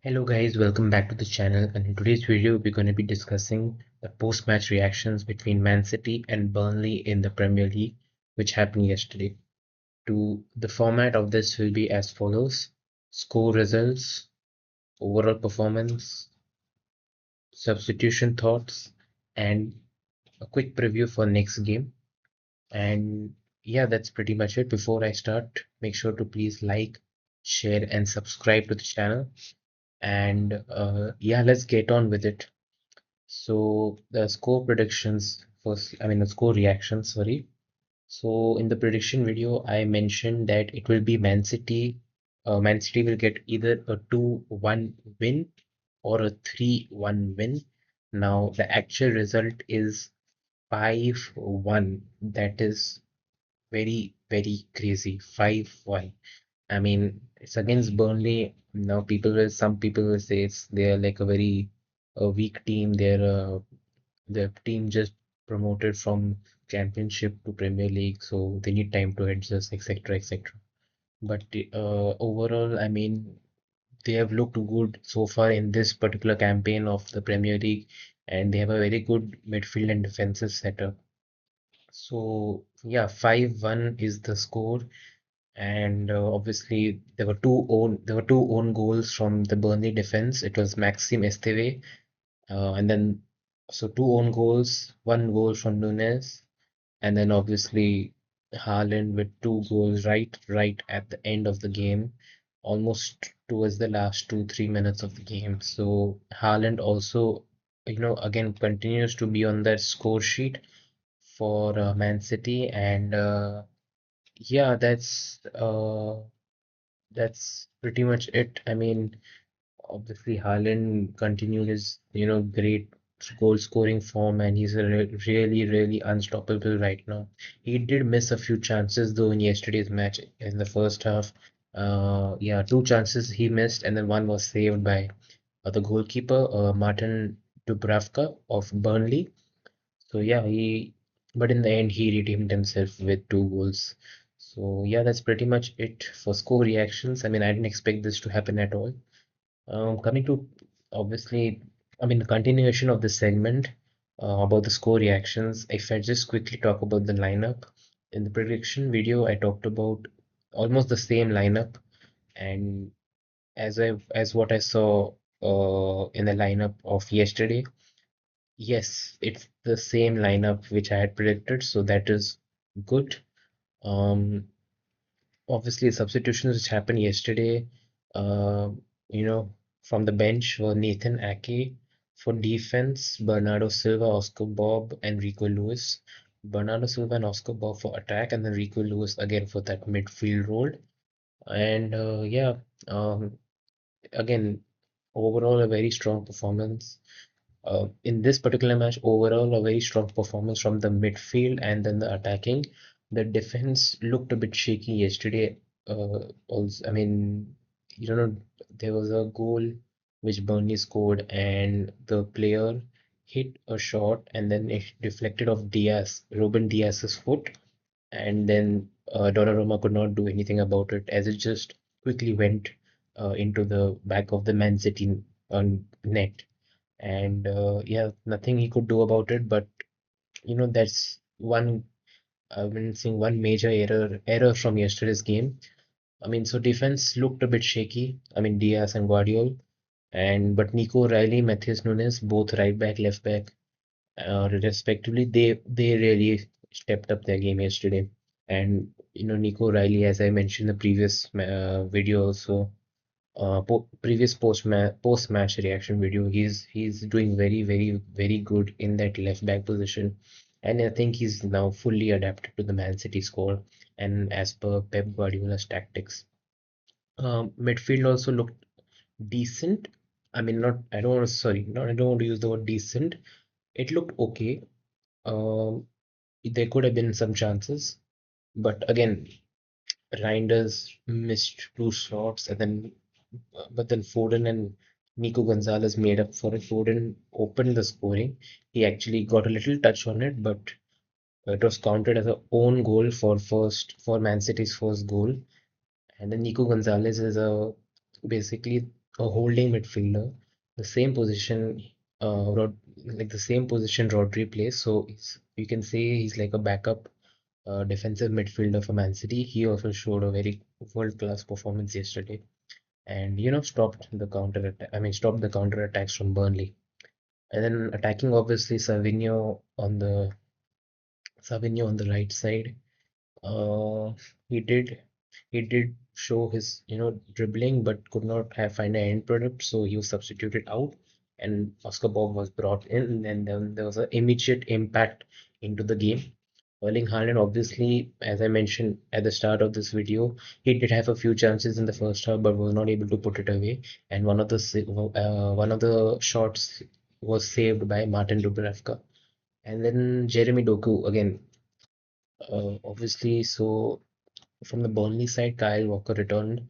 Hello guys, welcome back to the channel, and in today's video we're going to be discussing the post-match reactions between Man City and Burnley in the Premier League, which happened yesterday. The format of this will be as follows: score results, overall performance, substitution thoughts, and a quick preview for next game. And yeah, that's pretty much it. Before I start, make sure to please like, share, and subscribe to the channel. And yeah, let's get on with it. So the score predictions first, I mean the score reaction, sorry. So in the prediction video, I mentioned that it will be Man City. Man City will get either a 2-1 win or a 3-1 win. Now the actual result is 5-1. That is very, very crazy. 5-1. I mean, it's against Burnley. Now some people will say they're like a weak team. The team just promoted from Championship to Premier League, so they need time to adjust, etc., etc. But overall, I mean, they have looked good so far in this particular campaign of the Premier League, and they have a very good midfield and defensive setup. So yeah, 5-1 is the score, and obviously there were two own goals from the Burnley defense. It was Maxime Esteve, and then so two own goals, one goal from Nunes, and then obviously Haaland with two goals right at the end of the game, almost towards the last 2-3 minutes of the game. So Haaland also, again continues to be on that score sheet for Man City, and yeah, that's pretty much it. I mean, obviously, Haaland continued his, great goal scoring form, and he's really, really unstoppable right now. He did miss a few chances though in yesterday's match in the first half. Yeah, two chances he missed, and then one was saved by the goalkeeper, Martin Dubravka of Burnley. So yeah, but in the end, he redeemed himself with two goals. So yeah, that's pretty much it for score reactions. I mean, I didn't expect this to happen at all. Coming to obviously, I mean, the continuation of this segment about the score reactions. If I just quickly talk about the lineup in the prediction video, I talked about almost the same lineup, and as what I saw in the lineup of yesterday, yes, it's the same lineup which I had predicted, so that is good. Um, Obviously, substitutions which happened yesterday, uh, you know, from the bench were Nathan Ake for defense, Bernardo Silva, Oscar Bob, and Rico Lewis. Bernardo Silva and Oscar Bob for attack, and then Rico Lewis again for that midfield role. And yeah, um, again, overall a very strong performance. In this particular match, overall, a very strong performance from the midfield and then the attacking. The defense looked a bit shaky yesterday. Also, I mean, there was a goal which Burnley scored, and the player hit a shot and then it deflected off Ruben Diaz's foot, and then Donnarumma could not do anything about it as it just quickly went into the back of the Man City net, and yeah, nothing he could do about it. But that's one, I've been seeing one major error from yesterday's game. I mean, so defense looked a bit shaky. I mean, Diaz and Guardiola, and but Nico Riley, Matheus Nunes, both right back, left back, respectively, they really stepped up their game yesterday. And Nico Riley, as I mentioned in the previous video also, previous post match reaction video, he's doing very, very, very good in that left back position, and I think he's now fully adapted to the Man City score and as per Pep Guardiola's tactics. Midfield also looked decent. I mean, not I don't want to sorry, not I don't want to use the word decent. It looked okay. Um, there could have been some chances, but again, Reinders missed two shots, and then but then Foden and Nico Gonzalez made up for it. Foden opened the scoring. He actually got a little touch on it, but it was counted as a own goal for Man City's first goal. And then Nico Gonzalez is a basically a holding midfielder, the same position, like the same position Rodri plays. So you can say he's like a backup defensive midfielder for Man City. He also showed a very world-class performance yesterday, and stopped the counter attacks from Burnley. And then attacking, obviously, Savinho on the right side. Uh, he did he did show his dribbling, but could not have find an end product, so he was substituted out, and Oscar Bob was brought in, and then there was an immediate impact into the game. Erling Haaland, obviously, as I mentioned at the start of this video, he did have a few chances in the first half, but was not able to put it away. And one of the shots was saved by Martin Dubravka. And then Jeremy Doku again, obviously, so from the Burnley side, Kyle Walker returned.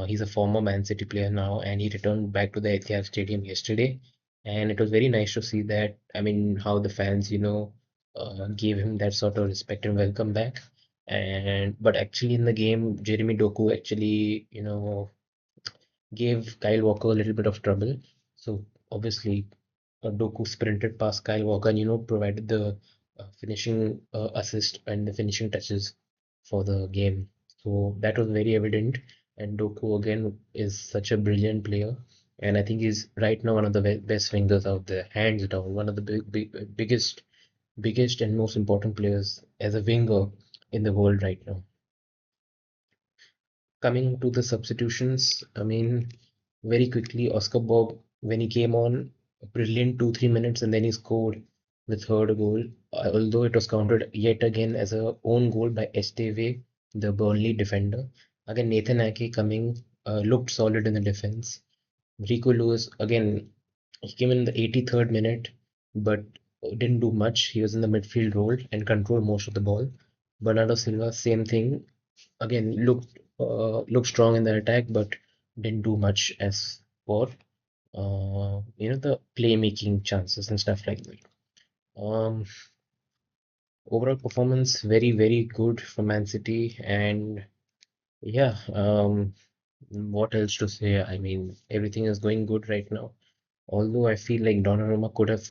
He's a former Man City player now, and he returned back to the Etihad Stadium yesterday. And it was very nice to see that. I mean, how the fans, gave him that sort of respect and welcome back. And but actually in the game, Jeremy Doku actually, gave Kyle Walker a little bit of trouble. So obviously, Doku sprinted past Kyle Walker and provided the finishing assist and the finishing touches for the game. So that was very evident. And Doku again is such a brilliant player, and I think he's right now one of the best wingers out there, hands down, one of the biggest and most important players as a winger in the world right now. Coming to the substitutions, I mean, very quickly, Oscar Bob, when he came on, a brilliant 2-3 minutes, and then he scored the third goal. Although it was counted yet again as a own goal by Esteve, the Burnley defender. Again, Nathan Ake coming, looked solid in the defense. Rico Lewis, again, he came in the 83rd minute, but didn't do much. He was in the midfield role and controlled most of the ball. Bernardo Silva, same thing, again looked strong in the attack, but didn't do much as for the playmaking chances and stuff like that. Um, Overall performance very good for Man City, and yeah. What else to say? I mean, everything is going good right now. Although I feel like Donnarumma could have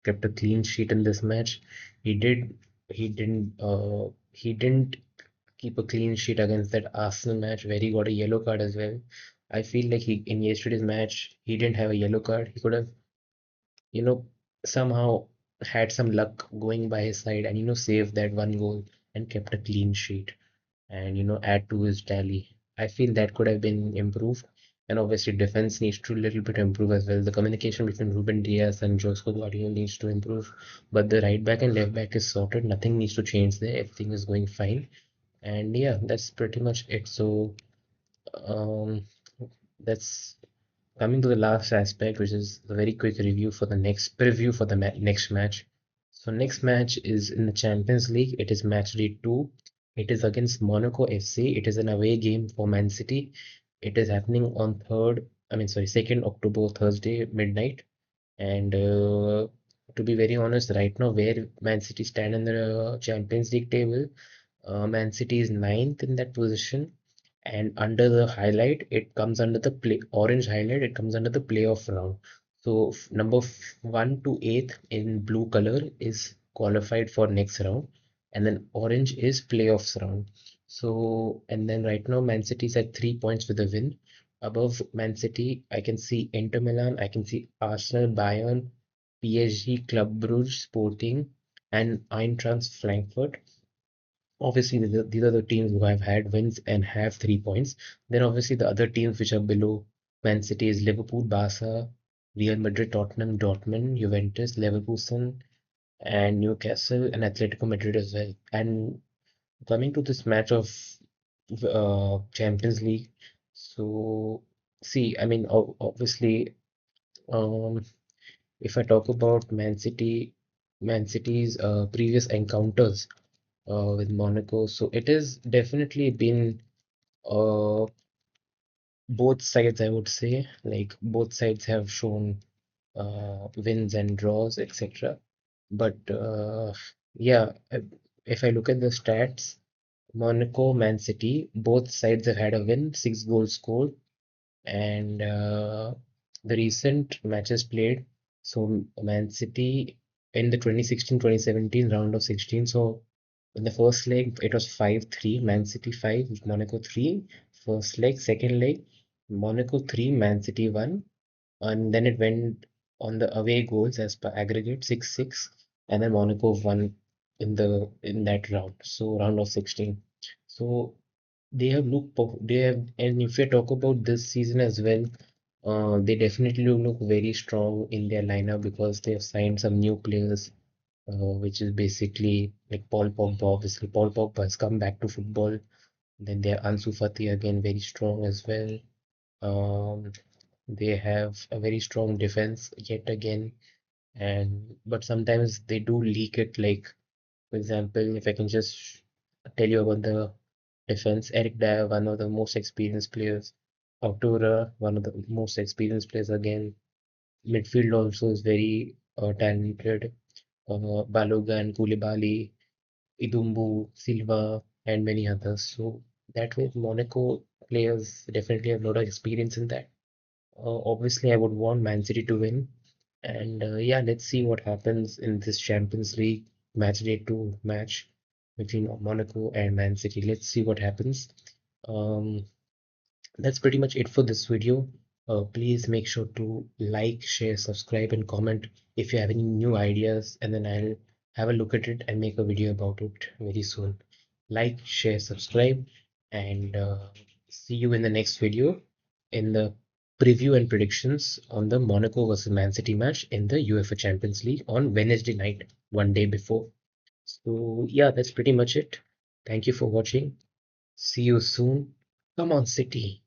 kept a clean sheet in this match, he did. He didn't keep a clean sheet against that Arsenal match where he got a yellow card as well. I feel like he in yesterday's match he didn't have a yellow card. He could have, you know, somehow had some luck going by his side and saved that one goal and kept a clean sheet and add to his tally. I feel that could have been improved. And obviously defense needs to a little bit improve as well. The communication between Ruben Diaz and Josco Guardiola needs to improve. But the right back and left back is sorted. Nothing needs to change there. Everything is going fine. And yeah, that's pretty much it. So, um, that's coming to the last aspect, which is a very quick review for the next preview for the next match. So, next match is in the Champions League. It is match day 2. It is against Monaco FC. It is an away game for Man City. It is happening on 2nd October, Thursday, midnight. And to be very honest, right now, where Man City stand in the Champions League table, Man City is ninth in that position, and under the highlight, it comes under the play orange highlight. It comes under the playoff round. So number 1 to 8 in blue color is qualified for next round, and then orange is playoffs round. So and then right now, Man City is at 3 points with a win. Above Man City, I can see Inter Milan, I can see Arsenal, Bayern, PSG, Club Brugge, Sporting, and Eintracht Frankfurt. Obviously, these are the teams who have had wins and have 3 points. Then obviously the other teams which are below Man City is Liverpool, Barca, Real Madrid, Tottenham, Dortmund, Juventus, Leverkusen, and Newcastle and Atletico Madrid as well. And coming to this match of Champions League, so see, I mean, obviously, um, if I talk about Man City's previous encounters with Monaco. So it has definitely been uh, both sides, I would say. Like both sides have shown wins and draws, etc. But yeah, if I look at the stats, Monaco, Man City, both sides have had a win, 6 goals scored. And the recent matches played, so Man City in the 2016-2017 round of 16. So in the first leg, it was 5-3, Man City 5, Monaco 3. First leg, second leg, Monaco 3, Man City 1. And then it went on the away goals as per aggregate 6-6, and then Monaco won in that round. So round of 16. So they have, and if we talk about this season as well, they definitely look very strong in their lineup because they have signed some new players, which is basically like Paul Pogba. Obviously, Paul Pogba has come back to football. Then they have Ansu Fati again, very strong as well. Um, they have a very strong defense yet again, and but sometimes they do leak it. Like for example, if I can just tell you about the defense, Eric Dyer, one of the most experienced players. Autora, one of the most experienced players again. Midfield also is very talented. Balogun, Koulibaly, Idumbu, Silva, and many others. So that way, Monaco players definitely have a lot of experience in that. Obviously, I would want Man City to win. And yeah, let's see what happens in this Champions League match day two match between Monaco and Man City. Let's see what happens. Um, that's pretty much it for this video. Please make sure to like, share, subscribe, and comment if you have any new ideas, and then I'll have a look at it and make a video about it very soon. Like, share, subscribe, and see you in the next video in the preview and predictions on the Monaco versus Man City match in the UEFA Champions League on Wednesday night, one day before. So, yeah, that's pretty much it. Thank you for watching. See you soon. Come on, City.